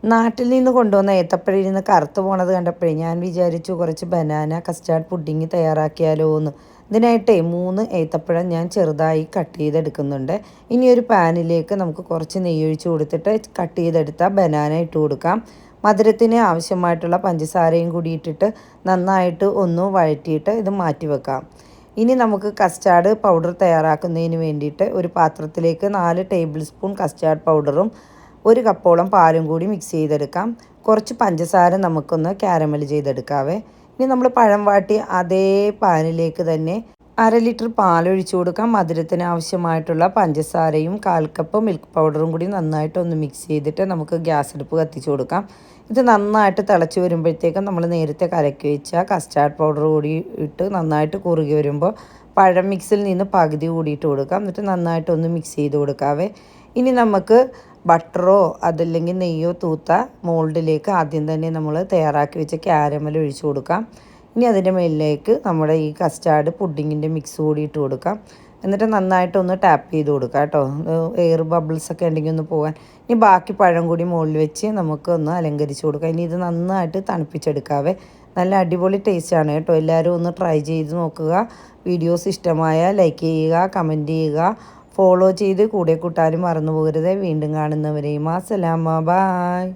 നാട്ടിൽ നിന്ന് കൊണ്ടുവന്ന ഏത്തപ്പഴയിൽ നിന്ന് കറുത്ത് പോണത് കണ്ടപ്പോഴേ ഞാൻ വിചാരിച്ചു കുറച്ച് ബനാന കസ്റ്റാർഡ് പുഡിങ് തയ്യാറാക്കിയാലോ എന്ന്. ഇതിനായിട്ടേ 3 ഏത്തപ്പഴം ഞാൻ ചെറുതായി കട്ട് ചെയ്തെടുക്കുന്നുണ്ട്. ഇനി ഒരു പാനിലേക്ക് നമുക്ക് കുറച്ച് നെയ്യ് ഒഴിച്ച് കൊടുത്തിട്ട് കട്ട് ചെയ്തെടുത്ത ബനാന ഇട്ട് കൊടുക്കാം. മധുരത്തിന് ആവശ്യമായിട്ടുള്ള പഞ്ചസാരയും കൂടി ഇട്ടിട്ട് നന്നായിട്ട് ഒന്ന് വഴറ്റിയിട്ട് ഇത് മാറ്റി വെക്കാം. ഇനി നമുക്ക് കസ്റ്റാർഡ് പൗഡർ തയ്യാറാക്കുന്നതിന് വേണ്ടിയിട്ട് ഒരു പാത്രത്തിലേക്ക് 4 ടേബിൾ സ്പൂൺ കസ്റ്റാർഡ് പൗഡറും 1 കപ്പോളം പാലും കൂടി മിക്സ് ചെയ്തെടുക്കാം. കുറച്ച് പഞ്ചസാര നമുക്കൊന്ന് കാരമൽ ചെയ്തെടുക്കാവേ. ഇനി നമ്മൾ പഴം വാട്ടി അതേ പാനിലേക്ക് തന്നെ 1/2 ലിറ്റർ പാലൊഴിച്ച് കൊടുക്കാം. മധുരത്തിന് ആവശ്യമായിട്ടുള്ള പഞ്ചസാരയും 1/4 കപ്പ് മിൽക്ക് പൗഡറും കൂടി നന്നായിട്ടൊന്ന് മിക്സ് ചെയ്തിട്ട് നമുക്ക് ഗ്യാസ് അടുപ്പ് കത്തിച്ച് കൊടുക്കാം. ഇത് നന്നായിട്ട് തിളച്ച് വരുമ്പോഴത്തേക്കും നമ്മൾ നേരത്തെ കലക്കി വെച്ച കസ്റ്റാർഡ് പൗഡർ കൂടി ഇട്ട് നന്നായിട്ട് കുറുകി വരുമ്പോൾ പഴം മിക്സിൽ നിന്ന് പകുതി കൂടിയിട്ട് കൊടുക്കാം. എന്നിട്ട് നന്നായിട്ടൊന്ന് മിക്സ് ചെയ്ത് കൊടുക്കാവേ. ഇനി നമുക്ക് ബട്ടറോ അതല്ലെങ്കിൽ നെയ്യോ തൂത്ത മോൾഡിലേക്ക് ആദ്യം തന്നെ നമ്മൾ തയ്യാറാക്കി വെച്ച കാരമൽ ഒഴിച്ച് കൊടുക്കാം. ഇനി അതിൻ്റെ മേലിലേക്ക് നമ്മുടെ ഈ കസ്റ്റാർഡ് പുഡിങ്ങിൻ്റെ മിക്സ് കൂടി ഇട്ട് കൊടുക്കാം. എന്നിട്ട് നന്നായിട്ടൊന്ന് ടാപ്പ് ചെയ്ത് കൊടുക്കാം കേട്ടോ, എയർ ബബിൾസൊക്കെ ഉണ്ടെങ്കിൽ ഒന്ന് പോകാൻ. ഇനി ബാക്കി പഴം കൂടി മുകളിൽ വെച്ച് നമുക്ക് ഒന്ന് അലങ്കരിച്ച് കൊടുക്കാം. ഇനി ഇത് നന്നായിട്ട് തണുപ്പിച്ചെടുക്കാവേ. നല്ല അടിപൊളി ടേസ്റ്റാണ് കേട്ടോ. എല്ലാവരും ഒന്ന് ട്രൈ ചെയ്ത് നോക്കുക. വീഡിയോസ് ഇഷ്ടമായ ലൈക്ക് ചെയ്യുക, കമൻറ്റ് ചെയ്യുക, ഫോളോ ചെയ്ത് കൂടെ കൂട്ടാനും മറന്നു പോകരുത്. വീണ്ടും കാണുന്നവരെയും അസ്സലാമ, ബായ്.